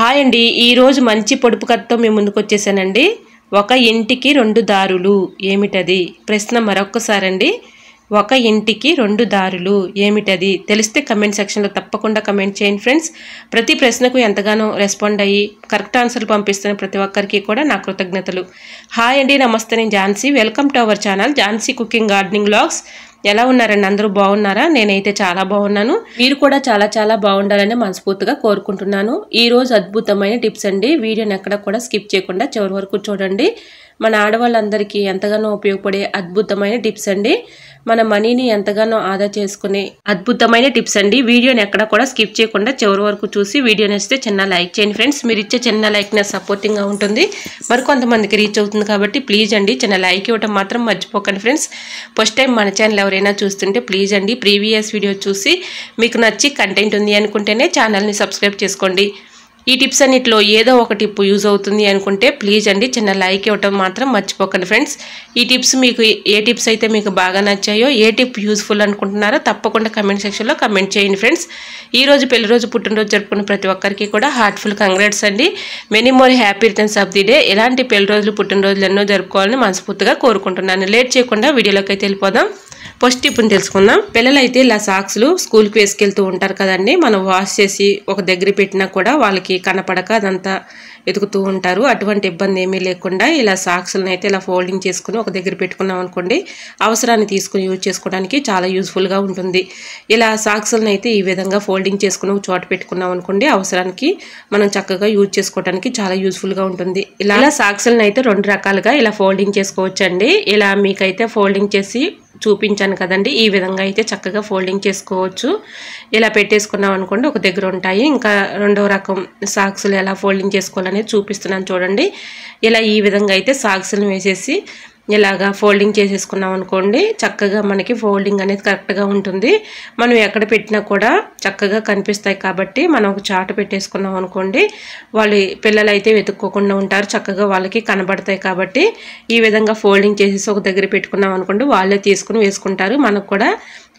Hi అండి, ఈరోజు మంచి పొడుపు కథతో మేము ముందుకు వచ్చేసానండి. ఒక ఇంటికి రెండు దారులు ఏమిటది? ప్రశ్న మరొక్కసారండి. ఒక ఇంటికి రెండు దారులు ఏమిటది? తెలిస్తే కమెంట్ సెక్షన్లో తప్పకుండా కమెంట్ చేయండి ఫ్రెండ్స్. ప్రతి ప్రశ్నకు ఎంతగానో రెస్పాండ్ అయ్యి కరెక్ట్ ఆన్సర్లు పంపిస్తున్న ప్రతి ఒక్కరికి కూడా నా కృతజ్ఞతలు. హాయ్ అండి, నమస్తే. నేను Jhansi. Welcome to our channel Jhansi cooking gardening vlogs. ఎలా ఉన్నారండి? అందరూ బాగున్నారా? నేనైతే చాలా బాగున్నాను. మీరు కూడా చాలా చాలా బాగుండాలని మనస్ఫూర్తిగా కోరుకుంటున్నాను. ఈరోజు అద్భుతమైన టిప్స్ అండి. వీడియోని ఎక్కడ కూడా స్కిప్ చేయకుండా చివరి వరకు చూడండి. మన ఆడవాళ్ళందరికీ ఎంతగానో ఉపయోగపడే అద్భుతమైన టిప్స్ అండి. మన మనీని ఎంతగానో ఆదా చేసుకునే అద్భుతమైన టిప్స్ అండి. వీడియోని ఎక్కడ కూడా స్కిప్ చేయకుండా చివరి వరకు చూసి వీడియో నచ్చితే చిన్న లైక్ చేయండి ఫ్రెండ్స్. మీరు ఇచ్చే చిన్న లైక్ నాకు సపోర్టింగ్గా ఉంటుంది, మరికొంతమందికి రీచ్ అవుతుంది. కాబట్టి ప్లీజ్ అండి చిన్న లైక్ ఇవ్వడం మాత్రం మర్చిపోకండి ఫ్రెండ్స్. ఫస్ట్ టైం మన ఛానల్ ఎవరైనా చూస్తుంటే ప్లీజ్ అండి ప్రీవియస్ వీడియో చూసి మీకు నచ్చి కంటెంట్ ఉంది అనుకుంటేనే ఛానల్ని సబ్స్క్రైబ్ చేసుకోండి. ఈ టిప్స్ అన్నిటిలో ఏదో ఒక టిప్ యూజ్ అవుతుంది అనుకుంటే ప్లీజ్ అండి చిన్న లైక్ ఇవ్వటం మాత్రం మర్చిపోకండి ఫ్రెండ్స్. ఈ టిప్స్ మీకు ఏ టిప్స్ అయితే మీకు బాగా నచ్చాయో, ఏ టిప్ యూజ్ఫుల్ అనుకుంటున్నారో తప్పకుండా కమెంట్ సెక్షన్లో కమెంట్ చేయండి ఫ్రెండ్స్. ఈరోజు పెళ్లి రోజు పుట్టినరోజు జరుపుకున్న ప్రతి ఒక్కరికి కూడా హార్ట్ఫుల్ కంగ్రాట్స్ అండి. Many more happy returns of the day. ఎలాంటి పెళ్లి రోజులు పుట్టినరోజులు ఎన్నో జరుపుకోవాలని మనస్ఫూర్తిగా కోరుకుంటున్నాను. లేట్ చేయకుండా వీడియోలోకి అయితే వెళ్ళిపోదాం. ఫస్ట్ టిప్ని తెలుసుకుందాం. పిల్లలైతే ఇలా సాక్స్లు స్కూల్కి వేసుకెళ్తూ ఉంటారు కదండి. మనం వాష్ చేసి ఒక దగ్గర పెట్టినా కూడా వాళ్ళకి కనపడక అదంతా వెతుకుతూ ఉంటారు. అటువంటి ఇబ్బంది ఏమీ లేకుండా ఇలా సాక్స్లను అయితే ఇలా ఫోల్డింగ్ చేసుకుని ఒక దగ్గర పెట్టుకున్నాం అనుకోండి, అవసరాన్ని తీసుకుని యూజ్ చేసుకోవడానికి చాలా యూజ్ఫుల్గా ఉంటుంది. ఇలా సాక్స్లను అయితే ఈ విధంగా ఫోల్డింగ్ చేసుకుని ఒక చోట పెట్టుకున్నాం అనుకోండి, అవసరానికి మనం చక్కగా యూజ్ చేసుకోవడానికి చాలా యూజ్ఫుల్గా ఉంటుంది. ఇలా సాక్స్లను అయితే రెండు రకాలుగా ఇలా ఫోల్డింగ్ చేసుకోవచ్చండి. ఇలా మీకైతే ఫోల్డింగ్ చేసి చూపించాను కదండి, ఈ విధంగా అయితే చక్కగా ఫోల్డింగ్ చేసుకోవచ్చు. ఇలా పెట్టేసుకున్నాం అనుకోండి ఒక దగ్గర ఉంటాయి. ఇంకా రెండవ రకం సాక్స్లు ఎలా ఫోల్డింగ్ చేసుకోవాలనేది చూపిస్తున్నాను చూడండి. ఇలా ఈ విధంగా అయితే సాక్స్లను వేసేసి ఇలాగా ఫోల్డింగ్ చేసేసుకున్నాం అనుకోండి, చక్కగా మనకి ఫోల్డింగ్ అనేది కరెక్ట్గా ఉంటుంది. మనం ఎక్కడ పెట్టినా కూడా చక్కగా కనిపిస్తాయి. కాబట్టి మనం ఒక చాట పెట్టేసుకున్నాం అనుకోండి, పిల్లలు అయితే వెతుక్కోకుండా ఉంటారు, చక్కగా వాళ్ళకి కనబడతాయి. కాబట్టి ఈ విధంగా ఫోల్డింగ్ చేసేసి ఒక దగ్గర పెట్టుకున్నాం అనుకోండి, వాళ్ళే తీసుకుని వేసుకుంటారు. మనకు కూడా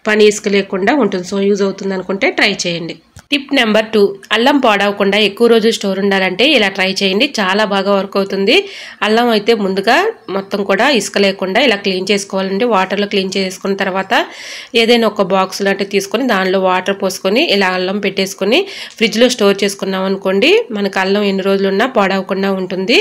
పని ఇసుక లేకుండా ఉంటుంది. సో యూజ్ అవుతుంది అనుకుంటే ట్రై చేయండి. టిప్ నెంబర్ 2, అల్లం పాడవకుండా ఎక్కువ రోజులు స్టోర్ ఉండాలంటే ఇలా ట్రై చేయండి. చాలా బాగా వర్క్ అవుతుంది. అల్లం అయితే ముందుగా మొత్తం కూడా ఇసుక లేకుండా ఇలా క్లీన్ చేసుకోవాలండి. వాటర్లో క్లీన్ చేసుకున్న తర్వాత ఏదైనా ఒక బాక్స్ లాంటివి తీసుకొని దానిలో వాటర్ పోసుకొని ఇలా అల్లం పెట్టేసుకొని ఫ్రిడ్జ్లో స్టోర్ చేసుకున్నాం అనుకోండి, మనకి అల్లం ఎన్ని రోజులున్నా పాడవకుండా ఉంటుంది.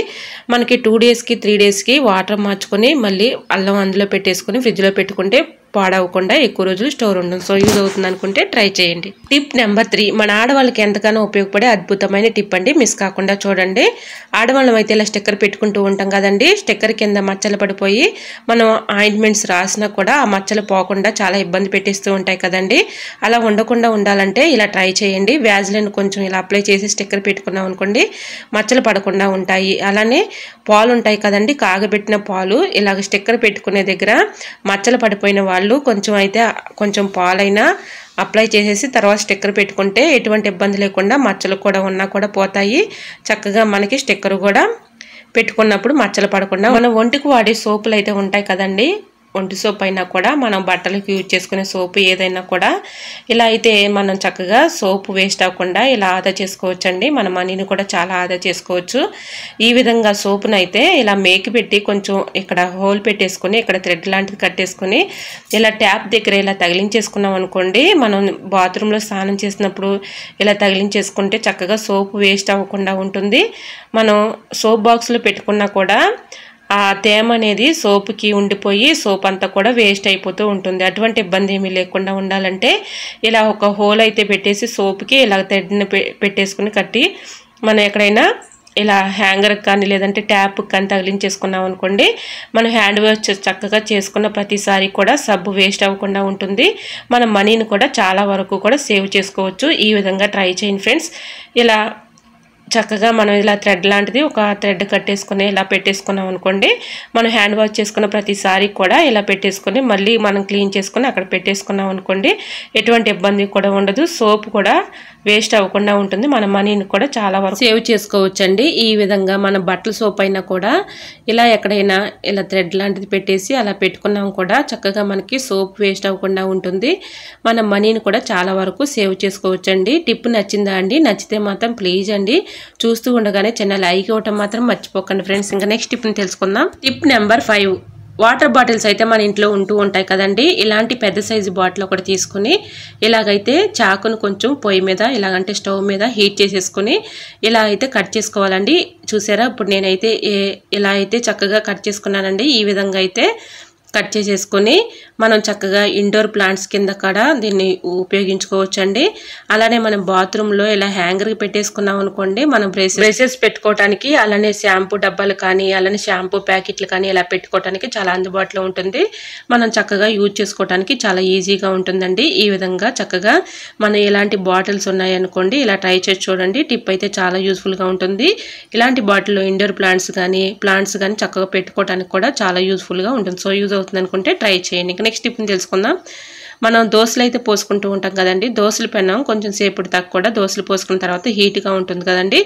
మనకి 2 డేస్కి 3 డేస్కి వాటర్ మార్చుకొని మళ్ళీ అల్లం అందులో పెట్టేసుకొని ఫ్రిడ్జ్లో పెట్టుకుంటే పాడవకుండా ఎక్కువ రోజులు స్టోర్ ఉండదు. సో యూజ్ అవుతుంది అనుకుంటే ట్రై చేయండి. టిప్ నెంబర్ 3, మన ఆడవాళ్ళకి ఎంతగానో ఉపయోగపడే అద్భుతమైన టిప్ అండి. మిస్ కాకుండా చూడండి. ఆడవాళ్ళం అయితే ఇలా స్టిక్కర్ పెట్టుకుంటూ ఉంటాం కదండి. స్టిక్కర్ కింద మచ్చలు పడిపోయి మనం ఆయింట్మెంట్స్ రాసినా కూడా ఆ మచ్చలు పోకుండా చాలా ఇబ్బంది పెట్టేస్తూ ఉంటాయి కదండి. అలా ఉండకుండా ఉండాలంటే ఇలా ట్రై చేయండి. వ్యాజ్లైన్ కొంచెం ఇలా అప్లై చేసి స్టిక్కర్ పెట్టుకున్నాం అనుకోండి, మచ్చలు పడకుండా ఉంటాయి. అలానే పాలు ఉంటాయి కదండి, కాగబెట్టిన పాలు ఇలాగ స్టిక్కర్ పెట్టుకునే దగ్గర మచ్చలు పడిపోయిన వాళ్ళు కొంచెం పాలైనా అప్లై చేసేసి తర్వాత స్టిక్కర్ పెట్టుకుంటే ఎటువంటి ఇబ్బంది లేకుండా మచ్చలు కూడా ఉన్నా కూడా పోతాయి. చక్కగా మనకి స్టిక్కర్ కూడా పెట్టుకున్నప్పుడు మచ్చలు పడకుండా. మనం ఒంటికి వాడే సోపులు అయితే ఉంటాయి కదండి, ఒంటి సోప్ అయినా కూడా మనం బట్టలకు యూజ్ చేసుకునే సోపు ఏదైనా కూడా ఇలా అయితే మనం చక్కగా సోపు వేస్ట్ అవ్వకుండా ఇలా ఆదా చేసుకోవచ్చండి. మన మనీని కూడా చాలా ఆదా చేసుకోవచ్చు. ఈ విధంగా సోపును అయితే ఇలా మేకి పెట్టి కొంచెం ఇక్కడ హోల్ పెట్టేసుకొని ఇక్కడ థ్రెడ్ లాంటిది కట్టేసుకొని ఇలా ట్యాప్ దగ్గర ఇలా తగిలించేసుకున్నాం అనుకోండి, మనం బాత్రూంలో స్నానం చేసినప్పుడు ఇలా తగిలించేసుకుంటే చక్కగా సోపు వేస్ట్ అవ్వకుండా ఉంటుంది. మనం సోప్ బాక్స్లో పెట్టుకున్నా కూడా ఆ తేమ అనేది సోపుకి ఉండిపోయి సోప్ అంతా కూడా వేస్ట్ అయిపోతూ ఉంటుంది. అటువంటి ఇబ్బంది ఏమీ లేకుండా ఉండాలంటే ఇలా ఒక హోల్ అయితే పెట్టేసి సోప్కి ఇలా థ్రెడ్ని పెట్టేసుకుని కట్టి మనం ఎక్కడైనా ఇలా హ్యాంగర్కి కానీ లేదంటే ట్యాప్కి కానీ తగిలించేసుకున్నాం అనుకోండి, మనం హ్యాండ్ వాష్ చక్కగా చేసుకున్న ప్రతిసారి కూడా సబ్బు వేస్ట్ అవ్వకుండా ఉంటుంది. మన మనీని కూడా చాలా వరకు కూడా సేవ్ చేసుకోవచ్చు. ఈ విధంగా ట్రై చేయండి ఫ్రెండ్స్. ఇలా చక్కగా మనం ఇలా థ్రెడ్ లాంటిది ఒక థ్రెడ్ కట్టేసుకుని ఇలా పెట్టేసుకున్నాం అనుకోండి, మనం హ్యాండ్ వాష్ చేసుకున్న ప్రతిసారి కూడా ఇలా పెట్టేసుకొని మళ్ళీ మనం క్లీన్ చేసుకొని అక్కడ పెట్టేసుకున్నాం అనుకోండి, ఎటువంటి ఇబ్బంది కూడా ఉండదు. సోప్ కూడా వేస్ట్ అవ్వకుండా ఉంటుంది. మన మనీని కూడా చాలా వరకు సేవ్ చేసుకోవచ్చండి. ఈ విధంగా మన బట్టల సోప్ అయినా కూడా ఇలా ఎక్కడైనా ఇలా థ్రెడ్ లాంటిది పెట్టేసి అలా పెట్టుకున్నాం కూడా చక్కగా మనకి సోప్ వేస్ట్ అవ్వకుండా ఉంటుంది. మన మనీని కూడా చాలా వరకు సేవ్ చేసుకోవచ్చండి. టిప్ నచ్చిందా అండి? నచ్చితే మాత్రం ప్లీజ్ అండి చూస్తూ ఉండగానే చిన్న లైక్ ఇవ్వటం మాత్రం మర్చిపోకండి ఫ్రెండ్స్. ఇంకా నెక్స్ట్ టిప్ని తెలుసుకుందాం. Tip number 5. వాటర్ బాటిల్స్ అయితే మన ఇంట్లో ఉంటూ ఉంటాయి కదండి. ఇలాంటి పెద్ద సైజు బాటిల్ ఒకటి తీసుకుని ఇలాగైతే చాకును కొంచెం పొయ్యి మీద ఇలాగంటే స్టవ్ మీద హీట్ చేసేసుకుని ఇలా అయితే కట్ చేసుకోవాలండి. చూసారా, ఇప్పుడు నేనైతే ఇలా అయితే చక్కగా కట్ చేసుకున్నానండి. ఈ విధంగా అయితే కట్ చేసేసుకొని మనం చక్కగా ఇండోర్ ప్లాంట్స్ కింద కూడా దీన్ని ఉపయోగించుకోవచ్చండి. అలానే మనం బాత్రూంలో ఇలా హ్యాంగర్కి పెట్టేసుకున్నాం అనుకోండి, మనం బ్రషెస్ పెట్టుకోవడానికి, అలానే షాంపూ డబ్బాలు కానీ అలానే షాంపూ ప్యాకెట్లు కానీ ఇలా పెట్టుకోవడానికి చాలా అందుబాటులో ఉంటుంది. మనం చక్కగా యూజ్ చేసుకోవడానికి చాలా ఈజీగా ఉంటుందండి. ఈ విధంగా చక్కగా మనం ఎలాంటి బాటిల్స్ ఉన్నాయనుకోండి ఇలా ట్రై చేసి చూడండి. టిప్ అయితే చాలా యూస్ఫుల్గా ఉంటుంది. ఇలాంటి బాటిల్లో ఇండోర్ ప్లాంట్స్ కానీ చక్కగా పెట్టుకోవడానికి కూడా చాలా యూస్ఫుల్గా ఉంటుంది. సో యూజ్ అవుతుంది అనుకుంటే ట్రై చేయండి. ఇంకా నెక్స్ట్ టిప్ని తెలుసుకుందాం. మనం దోశలు అయితే పోసుకుంటూ ఉంటాం కదండి. దోశల పెనం కొంచెం సేపటి దాకా కూడా దోశలు పోసుకున్న తర్వాత హీట్గా ఉంటుంది కదండి.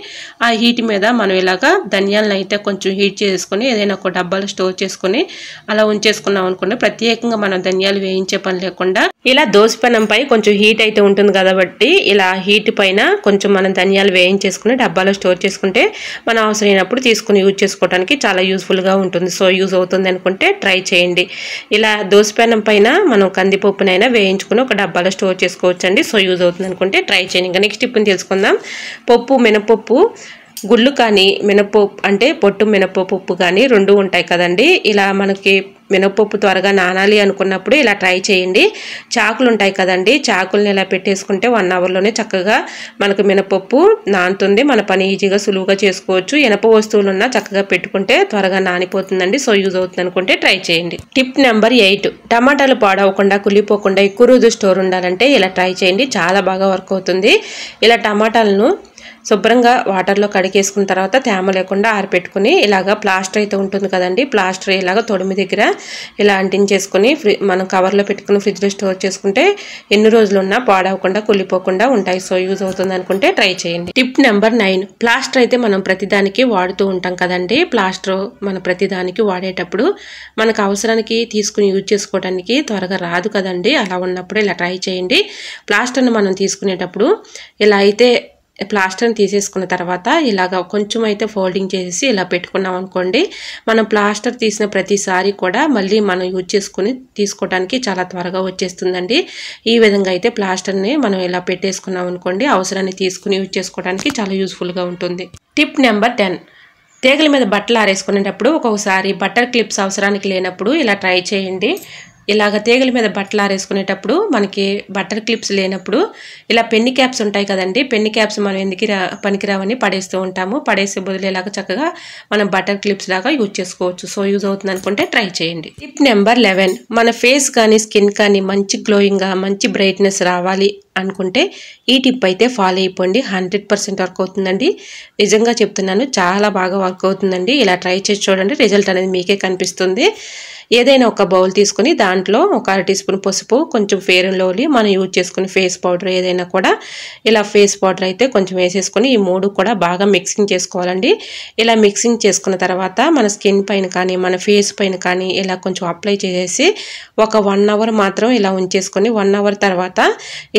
ఆ హీట్ మీద మనం ఇలాగా ధనియాలను అయితే కొంచెం హీట్ చేసుకొని ఏదైనా ఒక డబ్బాలో స్టోర్ చేసుకొని అలా ఉంచేసుకున్నాం అనుకోండి, ప్రత్యేకంగా మనం ధనియాలు వేయించే పని లేకుండా ఇలా దోశ పెనంపై కొంచెం హీట్ అయితే ఉంటుంది కాబట్టి ఇలా హీట్ పైన కొంచెం మనం ధనియాలు వేయించేసుకుని డబ్బాలో స్టోర్ చేసుకుంటే మనం అవసరమైనప్పుడు తీసుకుని యూజ్ చేసుకోవడానికి చాలా యూస్ఫుల్గా ఉంటుంది. సో యూజ్ అవుతుంది అనుకుంటే ట్రై చేయండి. ఇలా దోశ పెనం పైన మనం కందిపప్పునైనా వేయించుకుని ఒక డబ్బాలో స్టోర్ చేసుకోవచ్చండి. సో యూజ్ అవుతుంది అనుకుంటే ట్రై చేయండి. ఇంకా నెక్స్ట్ టిప్ని తెలుసుకుందాం. మినపప్పు గుళ్ళు కానీ మినపప్పు అంటే పొట్టు మినపప్పు కానీ రెండు ఉంటాయి కదండి. ఇలా మనకి మినపప్పు త్వరగా నానాలి అనుకున్నప్పుడు ఇలా ట్రై చేయండి. చాకులు ఉంటాయి కదండి, చాకుల్ని ఇలా పెట్టేసుకుంటే 1 అవర్లోనే చక్కగా మనకు మినపప్పు నానుతుంది. మన పని ఈజీగా సులువుగా చేసుకోవచ్చు. ఇనప వస్తువులున్నా చక్కగా పెట్టుకుంటే త్వరగా నానిపోతుందండి. సో యూజ్ అవుతుంది అనుకుంటే ట్రై చేయండి. Tip number 8. టమాటాలు పాడవకుండా కుళ్ళిపోకుండా ఎక్కువ రోజు స్టోర్ ఉండాలంటే ఇలా ట్రై చేయండి. చాలా బాగా వర్క్ అవుతుంది. ఇలా టమాటాలను శుభ్రంగా వాటర్లో కడిగేసుకున్న తర్వాత తేమ లేకుండా ఆరిపెట్టుకుని ఇలాగ ప్లాస్టర్ అయితే ఉంటుంది కదండి, ప్లాస్టర్ ఇలాగ తొడిమి దగ్గర ఇలా అంటించేసుకుని మనం కవర్లో పెట్టుకుని ఫ్రిడ్జ్లో స్టోర్ చేసుకుంటే ఎన్ని రోజులు ఉన్నా పాడవకుండా కుళ్ళిపోకుండా ఉంటాయి. సో యూజ్ అవుతుంది అనుకుంటే ట్రై చేయండి. Tip number 9. ప్లాస్టర్ అయితే మనం ప్రతిదానికి వాడుతూ ఉంటాం కదండి. ప్లాస్టర్ మన ప్రతిదానికి వాడేటప్పుడు మనకు అవసరానికి తీసుకుని యూజ్ చేసుకోవడానికి త్వరగా రాదు కదండి. అలా ఉన్నప్పుడు ఇలా ట్రై చేయండి. ప్లాస్టర్ని మనం తీసుకునేటప్పుడు ఇలా అయితే ప్లాస్టర్ని తీసేసుకున్న తర్వాత ఇలాగ కొంచెం అయితే ఫోల్డింగ్ చేసి ఇలా పెట్టుకున్నాం అనుకోండి, మనం ప్లాస్టర్ తీసిన ప్రతిసారి కూడా మళ్ళీ మనం యూజ్ చేసుకుని తీసుకోవడానికి చాలా త్వరగా వచ్చేస్తుందండి. ఈ విధంగా అయితే ప్లాస్టర్ని మనం ఇలా పెట్టేసుకున్నాం అనుకోండి, అవసరాన్ని తీసుకుని యూజ్ చేసుకోవడానికి చాలా యూస్ఫుల్గా ఉంటుంది. Tip number 10. తీగల మీద బట్టలు ఆరేసుకునేటప్పుడు ఒక్కొక్కసారి బట్టర్ క్లిప్స్ అవసరానికి లేనప్పుడు ఇలా ట్రై చేయండి. ఇలాగ తీగల మీద బట్టలు ఆరేసుకునేటప్పుడు మనకి బట్టర్ క్లిప్స్ లేనప్పుడు ఇలా పెన్ని క్యాప్స్ ఉంటాయి కదండి. పెన్ని క్యాప్స్ మనం ఎందుకు పనికిరావని పడేస్తూ ఉంటాము. పడేసే బదులు ఇలాగ చక్కగా మనం బట్టర్ క్లిప్స్ లాగా యూజ్ చేసుకోవచ్చు. సో యూజ్ అవుతుంది అనుకుంటే ట్రై చేయండి. Tip number 11. మన ఫేస్ కానీ స్కిన్ కానీ మంచి గ్లోయింగ్గా మంచి బ్రైట్నెస్ రావాలి అనుకుంటే ఈ టిప్ అయితే ఫాలో అయిపోండి. 100% వర్క్ అవుతుందండి. నిజంగా చెప్తున్నాను, చాలా బాగా వర్క్ అవుతుందండి. ఇలా ట్రై చేసి చూడండి, రిజల్ట్ అనేది మీకే కనిపిస్తుంది. ఏదైనా ఒక బౌల్ తీసుకుని దాంట్లో ఒక 1/2 టీ స్పూన్ పసుపు, కొంచెం ఫెయిర్ అండ్ లవ్లీ మనం యూజ్ చేసుకుని ఫేస్ పౌడర్ ఏదైనా కూడా ఇలా ఫేస్ పౌడర్ అయితే కొంచెం వేసేసుకొని ఈ 3 కూడా బాగా మిక్సింగ్ చేసుకోవాలండి. ఇలా మిక్సింగ్ చేసుకున్న తర్వాత మన స్కిన్ పైన కానీ మన ఫేస్ పైన కానీ ఇలా కొంచెం అప్లై చేసేసి ఒక 1 అవర్ మాత్రం ఇలా ఉంచేసుకొని 1 అవర్ తర్వాత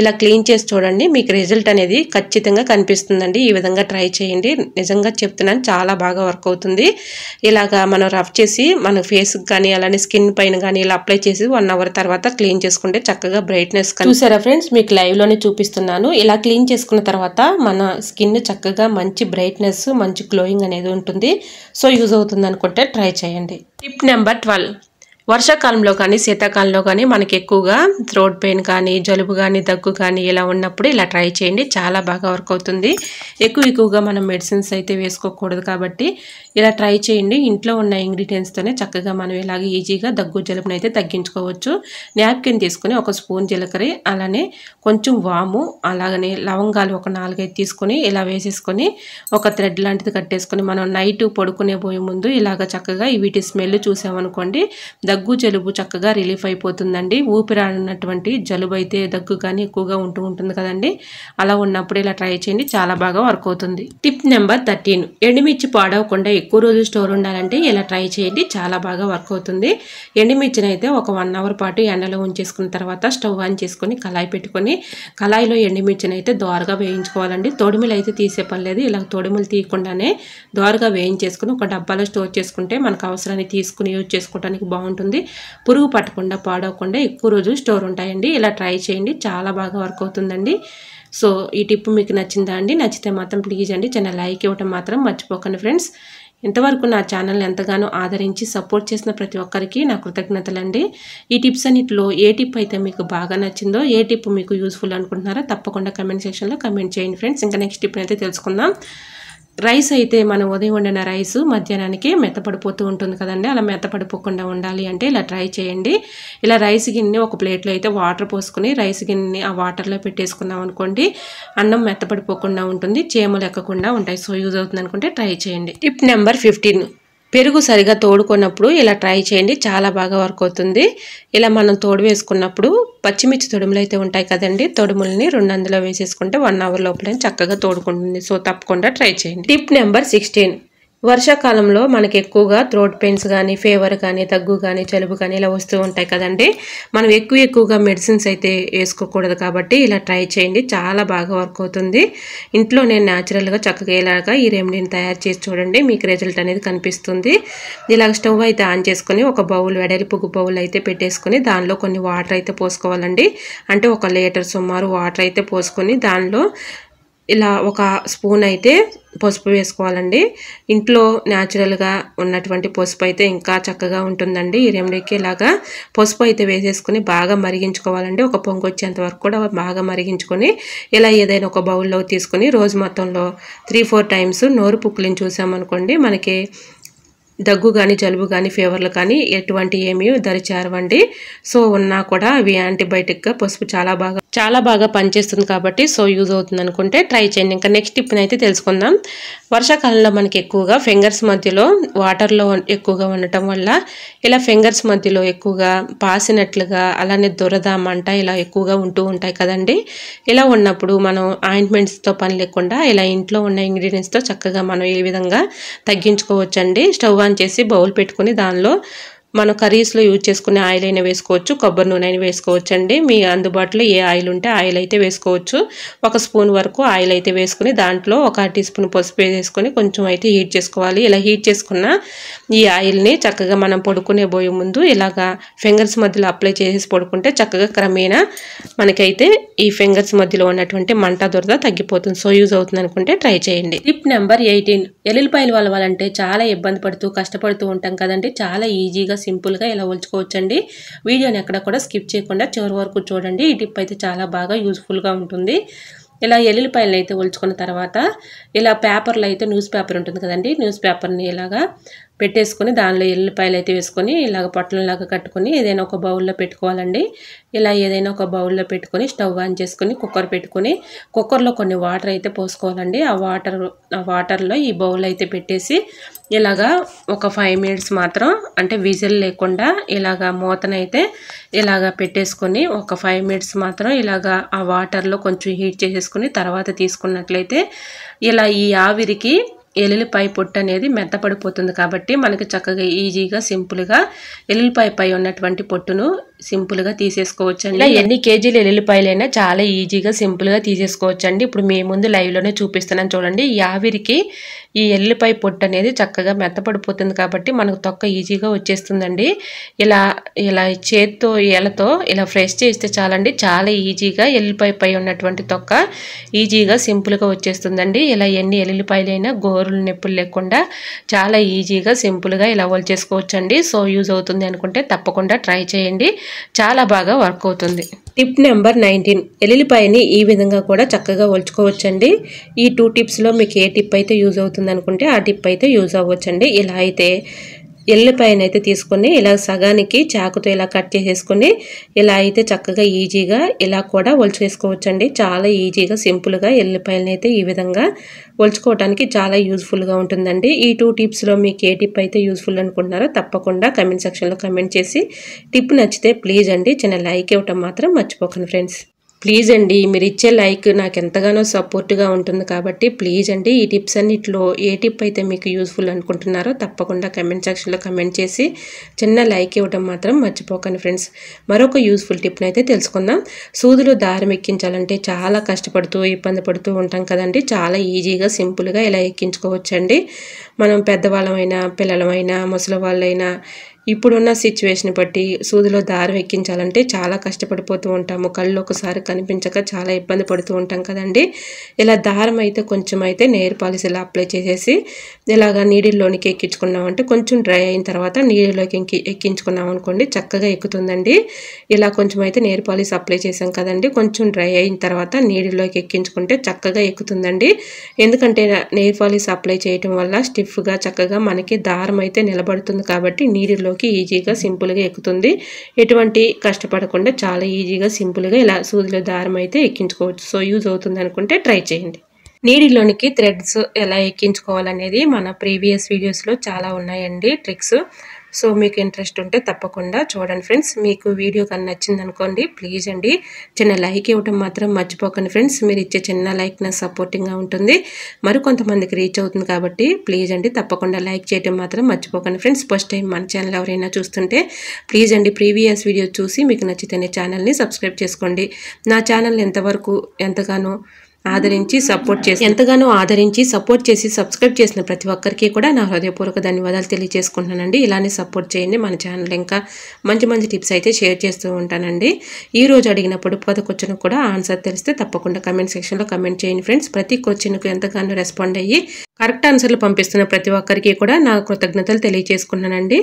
ఇలా క్లీన్ చేసి చూడండి, మీకు రిజల్ట్ అనేది ఖచ్చితంగా కనిపిస్తుందండి. ఈ విధంగా ట్రై చేయండి. నిజంగా చెప్తున్నాను, చాలా బాగా వర్క్ అవుతుంది. ఇలాగా మనం రఫ్ చేసి మన ఫేస్కి కానీ అలానే స్కిన్ పైన కానీ ఇలా అప్లై చేసి 1 అవర్ తర్వాత క్లీన్ చేసుకుంటే చక్కగా బ్రైట్నెస్ చూసారా ఫ్రెండ్స్, మీకు లైవ్ లోనే చూపిస్తున్నాను. ఇలా క్లీన్ చేసుకున్న తర్వాత మన స్కిన్ చక్కగా మంచి బ్రైట్నెస్ మంచి గ్లోయింగ్ అనేది ఉంటుంది. సో యూజ్ అవుతుంది అనుకుంటే ట్రై చేయండి. Tip number 12. వర్షాకాలంలో కానీ శీతాకాలంలో కానీ మనకి ఎక్కువగా థ్రోట్ పెయిన్ కానీ జలుబు కానీ దగ్గు కానీ ఇలా ఉన్నప్పుడు ఇలా ట్రై చేయండి. చాలా బాగా వర్క్ అవుతుంది. ఎక్కువగా మనం మెడిసిన్స్ అయితే వేసుకోకూడదు కాబట్టి ఇలా ట్రై చేయండి. ఇంట్లో ఉన్న ఇంగ్రీడియంట్స్తోనే చక్కగా మనం ఇలాగ ఈజీగా దగ్గు జలుబుని అయితే తగ్గించుకోవచ్చు. నాప్కిన్ తీసుకొని ఒక స్పూన్ జీలకర్ర అలానే కొంచెం వాము అలాగనే లవంగాలు ఒక 4-5 తీసుకొని ఇలా వేసేసుకొని ఒక థ్రెడ్ లాంటిది కట్టేసుకొని మనం నైట్ పడుకునే పోయే ముందు ఇలాగ చక్కగా వీటి స్మెల్ చూసామనుకోండి దగ్గు జలుబు చక్కగా రిలీఫ్ అయిపోతుందండి. ఊపిరాడినటువంటి జలుబు అయితే దగ్గు కానీ ఎక్కువగా ఉంటుంది కదండి. అలా ఉన్నప్పుడు ఇలా ట్రై చేయండి, చాలా బాగా వర్క్ అవుతుంది. టిప్ నెంబర్ 13, ఎండుమిర్చి పాడవకుండా ఎక్కువ రోజులు స్టోర్ ఉండాలంటే ఇలా ట్రై చేయండి, చాలా బాగా వర్క్ అవుతుంది. ఎండుమిర్చిని అయితే ఒక 1 అవర్ పాటు ఎండలో ఉంచేసుకున్న తర్వాత స్టవ్ ఆన్ చేసుకొని కళాయి పెట్టుకొని కళాయిలో ఎండుమిర్చిని అయితే దోరగా వేయించుకోవాలండి. తొడిమిలు అయితే తీసే పని లేదు. ఇలా తొడిమిలు తీయకుండానే దోరగా వేయించేసుకుని ఒక డబ్బాలో స్టోర్ చేసుకుంటే మనకు అవసరాన్ని తీసుకుని యూజ్ చేసుకోవడానికి బాగుంటుంది. పురుగు పట్టకుండా పాడవకుండా ఎక్కువ రోజులు స్టోర్ ఉంటాయండి. ఇలా ట్రై చేయండి, చాలా బాగా వర్క్ అవుతుందండి. సో ఈ టిప్ మీకు నచ్చిందా అండి? నచ్చితే మాత్రం ప్లీజ్ అండి చిన్న లైక్ ఇవ్వడం మాత్రం మర్చిపోకండి ఫ్రెండ్స్. ఇంతవరకు నా ఛానల్ ఎంతగానో ఆదరించి సపోర్ట్ చేసిన ప్రతి ఒక్కరికి నా కృతజ్ఞతలండి. ఈ టిప్స్ అన్నిటిలో ఏ టిప్ అయితే మీకు బాగా నచ్చిందో, ఏ టిప్ మీకు యూస్ఫుల్ అనుకుంటున్నారో తప్పకుండా కమెంట్ సెక్షన్లో కమెంట్ చేయండి ఫ్రెండ్స్. ఇంకా నెక్స్ట్ టిప్ అయితే తెలుసుకుందాం. రైస్ అయితే మనం ఉదయం వండిన రైస్ మధ్యాహ్నానికి మెత్తపడిపోతూ ఉంటుంది కదండి. అలా మెత్తపడిపోకుండా ఉండాలి అంటే ఇలా ట్రై చేయండి. ఇలా రైస్ గిన్నె ఒక ప్లేట్లో అయితే వాటర్ పోసుకుని రైస్ గిన్నె ఆ వాటర్లో పెట్టేసుకున్నాం అనుకోండి, అన్నం మెత్తపడిపోకుండా ఉంటుంది, చీమలు ఎక్కకుండా ఉంటాయి. సో యూజ్ అవుతుంది అనుకుంటే ట్రై చేయండి. టిప్ నెంబర్ 15, పెరుగు సరిగా తోడుకున్నప్పుడు ఇలా ట్రై చేయండి, చాలా బాగా వర్క్ అవుతుంది. ఇలా మనం తోడు వేసుకున్నప్పుడు పచ్చిమిర్చి తొడుములు అయితే ఉంటాయి కదండి, తొడుములని 2 అందులో వేసేసుకుంటే 1 అవర్ లోపల చక్కగా తోడుకుంటుంది. సో తప్పకుండా ట్రై చేయండి. టిప్ నెంబర్ 16, వర్షాకాలంలో మనకి ఎక్కువగా థ్రోట్ పెయిన్స్ కానీ, ఫీవర్ కానీ, దగ్గు కానీ, జలుబు కానీ ఇలా వస్తూ ఉంటాయి కదండి. మనం ఎక్కువగా మెడిసిన్స్ అయితే వేసుకోకూడదు కాబట్టి ఇలా ట్రై చేయండి, చాలా బాగా వర్క్ అవుతుంది. ఇంట్లో నేను న్యాచురల్గా చక్కగా ఇలాగా ఈ రెమెడీని తయారు చేసి చూడండి, మీకు రిజల్ట్ అనేది కనిపిస్తుంది. ఇలాగ స్టవ్ అయితే ఆన్ చేసుకొని ఒక బౌల్, వెడల్పు బౌల్ అయితే పెట్టేసుకొని దానిలో కొన్ని వాటర్ అయితే పోసుకోవాలండి. అంటే 1 లీటర్ సుమారు వాటర్ అయితే పోసుకొని దానిలో ఇలా 1 స్పూన్ అయితే పసుపు వేసుకోవాలండి. ఇంట్లో న్యాచురల్గా ఉన్నటువంటి పసుపు అయితే ఇంకా చక్కగా ఉంటుందండి. ఈ రెమెడీకి ఇలాగా పసుపు అయితే వేసేసుకుని బాగా మరిగించుకోవాలండి. ఒక పొంగు వచ్చేంత వరకు కూడా బాగా మరిగించుకొని ఇలా ఏదైనా ఒక బౌల్లో తీసుకొని రోజు మొత్తంలో 3-4 టైమ్స్ నోరు పుక్కిలిని చూసామనుకోండి, మనకి దగ్గు కానీ, జలుబు కానీ, ఫీవర్లు కానీ ఎటువంటి ఏమీ దరిచేరవండి. సో ఉన్నా కూడా అవి యాంటీబయాటిక్గా పసుపు చాలా బాగా పనిచేస్తుంది కాబట్టి సో యూజ్ అవుతుంది అనుకుంటే ట్రై చేయండి. ఇంకా నెక్స్ట్ టిప్ని అయితే తెలుసుకుందాం. వర్షాకాలంలో మనకి ఎక్కువగా ఫింగర్స్ మధ్యలో వాటర్లో ఎక్కువగా ఉండటం వల్ల ఇలా ఫింగర్స్ మధ్యలో ఎక్కువగా పాసినట్లుగా, అలానే దురద, మంట ఇలా ఎక్కువగా ఉంటూ ఉంటాయి కదండి. ఇలా ఉన్నప్పుడు మనం ఆయింట్మెంట్స్తో పని లేకుండా ఇలా ఇంట్లో ఉన్న ఇంగ్రీడియంట్స్తో చక్కగా మనం ఈ విధంగా తగ్గించుకోవచ్చండి. స్టవ్ ఆన్ చేసి బౌల్ పెట్టుకుని దానిలో మనం కర్రీస్లో యూజ్ చేసుకునే ఆయిల్ అయినా వేసుకోవచ్చు, కొబ్బరి నూనె అయినా వేసుకోవచ్చు అండి. మీ అందుబాటులో ఏ ఆయిల్ ఉంటే ఆయిల్ అయితే వేసుకోవచ్చు. 1 స్పూన్ వరకు ఆయిల్ అయితే వేసుకుని దాంట్లో 1 టీ స్పూన్ పసుపు వేసుకొని కొంచెం అయితే హీట్ చేసుకోవాలి. ఇలా హీట్ చేసుకున్న ఈ ఆయిల్ని చక్కగా మనం పడుకునే పోయే ముందు ఇలాగా ఫింగర్స్ మధ్యలో అప్లై చేసి పడుకుంటే చక్కగా క్రమేణా మనకైతే ఈ ఫింగర్స్ మధ్యలో ఉన్నటువంటి మంట దురద తగ్గిపోతుంది. సో యూజ్ అవుతుంది అనుకుంటే ట్రై చేయండి. టిప్ నెంబర్ 18, ఎల్లుల్లిపాయలు వలవాలంటే చాలా ఇబ్బంది పడుతూ కష్టపడుతూ ఉంటాం కదండి. చాలా ఈజీగా సింపుల్గా ఇలా ఒలుచుకోవచ్చండి. వీడియోని ఎక్కడ కూడా స్కిప్ చేయకుండా చివరి వరకు చూడండి. ఈ టిప్ అయితే చాలా బాగా యూజ్ఫుల్గా ఉంటుంది. ఇలా ఎల్లుల్లిపాయలు అయితే ఒలుచుకున్న తర్వాత ఇలా పేపర్లో అయితే న్యూస్ పేపర్ ఉంటుంది కదండి, న్యూస్ పేపర్ని ఇలాగా పెట్టేసుకొని దానిలో ఎల్లుల్లిపాయలు అయితే వేసుకొని ఇలాగ పొట్లంలాగా కట్టుకొని ఏదైనా ఒక బౌల్లో పెట్టుకోవాలండి. ఇలా ఏదైనా ఒక బౌల్లో పెట్టుకొని స్టవ్ ఆన్ చేసుకొని కుక్కర్ పెట్టుకొని కుక్కర్లో కొన్ని వాటర్ అయితే పోసుకోవాలండి. ఆ వాటర్లో ఈ బౌల్ అయితే పెట్టేసి ఇలాగా ఒక 5 మినిట్స్ మాత్రం, అంటే విజిల్ లేకుండా ఇలాగా మూతనైతే ఇలాగా పెట్టేసుకొని ఒక 5 మినిట్స్ మాత్రం ఇలాగా ఆ వాటర్లో కొంచెం హీట్ చేసేసుకుని తర్వాత తీసుకున్నట్లయితే ఇలా ఈ ఆవిరికి ఎల్లుల్లిపాయ పొట్టు అనేది మెత్తపడిపోతుంది కాబట్టి మనకి చక్కగా ఈజీగా సింపుల్గా ఎల్లుల్లిపాయ పై ఉన్నటువంటి పొట్టును సింపుల్గా తీసేసుకోవచ్చండి. ఇలా ఎన్ని కేజీలు ఎల్లుల్లిపాయలైనా చాలా ఈజీగా సింపుల్గా తీసేసుకోవచ్చండి. ఇప్పుడు మీ ముందు లైవ్లోనే చూపిస్తున్నాను చూడండి. ఈ ఆవిరికి ఈ ఎల్లుల్లిపాయ పొట్టు అనేది చక్కగా మెత్తపడిపోతుంది కాబట్టి మనకు తొక్క ఈజీగా వచ్చేస్తుందండి. ఇలా చేత్తో ఏలతో ఇలా ఫ్రెష్ చేస్తే చాలండి, చాలా ఈజీగా ఎల్లుల్లిపాయ పై ఉన్నటువంటి తొక్క ఈజీగా సింపుల్గా వచ్చేస్తుందండి. ఇలా ఎన్ని ఎల్లుల్లిపాయలైనా గోరులు నొప్పులు లేకుండా చాలా ఈజీగా సింపుల్గా ఇలా చేసుకోవచ్చండి. సో యూజ్ అవుతుంది అనుకుంటే తప్పకుండా ట్రై చేయండి, చాలా బాగా వర్క్ అవుతుంది. టిప్ నెంబర్ 19, ఎల్లుల్లిపాయని ఈ విధంగా కూడా చక్కగా ఒలుచుకోవచ్చండి. ఈ 2 టిప్స్లో మీకు ఏ టిప్ అయితే యూజ్ అవుతుంది అనుకుంటే ఆ టిప్ అయితే యూజ్ అవ్వచ్చండి. ఇలా అయితే ఎల్లిపాయనైతే తీసుకొని ఇలా సగానికి చాకుతో ఇలా కట్ చేసేసుకొని ఇలా అయితే చక్కగా ఈజీగా ఇలా కూడా ఒలుచేసుకోవచ్చండి. చాలా ఈజీగా సింపుల్గా ఎల్లిపాయలని అయితే ఈ విధంగా ఒలుచుకోవడానికి చాలా యూజ్ఫుల్గా ఉంటుందండి. ఈ 2 టిప్స్లో మీకు ఏ టిప్ అయితే యూజ్ఫుల్ అనుకుంటున్నారో తప్పకుండా కమెంట్ సెక్షన్లో కమెంట్ చేసి టిప్ నచ్చితే ప్లీజ్ అండి చిన్న లైక్ ఇవ్వటం మాత్రం మర్చిపోకండి ఫ్రెండ్స్. ప్లీజ్ అండి మీరు ఇచ్చే లైక్ నాకు ఎంతగానో సపోర్ట్గా ఉంటుంది కాబట్టి ప్లీజ్ అండి ఈ టిప్స్ అన్నిట్లో ఏ టిప్ అయితే మీకు యూజ్ఫుల్ అనుకుంటున్నారో తప్పకుండా కమెంట్ సెక్షన్లో కమెంట్ చేసి చిన్న లైక్ ఇవ్వడం మాత్రం మర్చిపోకండి ఫ్రెండ్స్. మరొక యూజ్ఫుల్ టిప్ని అయితే తెలుసుకుందాం. సూదులు దారం ఎక్కించాలంటే చాలా కష్టపడుతూ ఇబ్బంది పడుతూ ఉంటాం కదండి. చాలా ఈజీగా సింపుల్గా ఇలా ఎక్కించుకోవచ్చండి. మనం పెద్దవాళ్ళమైనా పిల్లలమైనా ముసలి వాళ్ళైనా ఇప్పుడున్న సిచ్యువేషన్ బట్టి సూదిలో దారం ఎక్కించాలంటే చాలా కష్టపడిపోతూ ఉంటాము. కళ్ళు ఒకసారి కనిపించక చాలా ఇబ్బంది పడుతూ ఉంటాం కదండి. ఇలా దారం అయితే కొంచెం అయితే నెయిల్ పాలిష్ ఇలా అప్లై చేసేసి ఇలాగా నీడిల్లోనికి ఎక్కించుకున్నామంటే కొంచెం డ్రై అయిన తర్వాత నీడిలోకి ఎక్కించుకున్నాం అనుకోండి చక్కగా ఎక్కుతుందండి. ఇలా కొంచెం అయితే నెయిల్ పాలిష్ అప్లై చేసాం కదండి, కొంచెం డ్రై అయిన తర్వాత నీడిల్లోకి ఎక్కించుకుంటే చక్కగా ఎక్కుతుందండి. ఎందుకంటే నెయిల్ పాలిష్ అప్లై చేయటం వల్ల స్టిఫ్గా చక్కగా మనకి దారం అయితే నిలబడుతుంది కాబట్టి నీడిలో ఈజీగా సింపుల్గా ఎక్కుతుంది. ఎటువంటి కష్టపడకుండా చాలా ఈజీగా సింపుల్గా ఇలా సూదిలో దారం అయితే ఎక్కించుకోవచ్చు. సో యూజ్ అవుతుంది అనుకుంటే ట్రై చేయండి. నీడిలోనికి థ్రెడ్స్ ఎలా ఎక్కించుకోవాలనేది మన ప్రీవియస్ వీడియోస్లో చాలా ఉన్నాయండి ట్రిక్స్. సో మీకు ఇంట్రెస్ట్ ఉంటే తప్పకుండా చూడండి ఫ్రెండ్స్. మీకు వీడియో కానీ నచ్చింది అనుకోండి ప్లీజ్ అండి చిన్న లైక్ ఇవ్వడం మాత్రం మర్చిపోకండి ఫ్రెండ్స్. మీరు ఇచ్చే చిన్న లైక్ నాకు సపోర్టింగ్గా ఉంటుంది, మరికొంతమందికి రీచ్ అవుతుంది కాబట్టి ప్లీజ్ అండి తప్పకుండా లైక్ చేయడం మాత్రం మర్చిపోకండి ఫ్రెండ్స్. ఫస్ట్ టైం మన ఛానల్ ఎవరైనా చూస్తుంటే ప్లీజ్ అండి ప్రీవియస్ వీడియో చూసి మీకు నచ్చితేనే ఛానల్ని సబ్స్క్రైబ్ చేసుకోండి. నా ఛానల్ ఎంతగానో ఆదరించి సపోర్ట్ చేసి సబ్స్క్రైబ్ చేసిన ప్రతి ఒక్కరికి కూడా నా హృదయపూర్వక ధన్యవాదాలు తెలియజేసుకుంటున్నానండి. ఇలానే సపోర్ట్ చేయండి. మన ఛానల్ ఇంకా మంచి టిప్స్ అయితే షేర్ చేస్తూ ఉంటానండి. ఈ రోజు అడిగిన పొడుపు క్వశ్చన్ కూడా ఆన్సర్ తెలిస్తే తప్పకుండా కమెంట్ సెక్షన్లో కమెంట్ చేయండి ఫ్రెండ్స్. ప్రతి క్వశ్చన్కు ఎంతగానో రెస్పాండ్ అయ్యి కరెక్ట్ ఆన్సర్లు పంపిస్తున్న ప్రతి ఒక్కరికి కూడా నా కృతజ్ఞతలు తెలియజేసుకున్నానండి.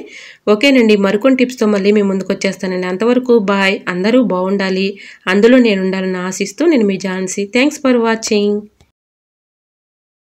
ఓకేనండి, మరికొన్ని టిప్స్తో మళ్ళీ మీ ముందుకు వచ్చేస్తానండి. అంతవరకు బాయ్. అందరూ బాగుండాలి, అందులో నేను ఉండాలని ఆశిస్తూ నేను మీ ఝాన్సీ. Thanks for watching.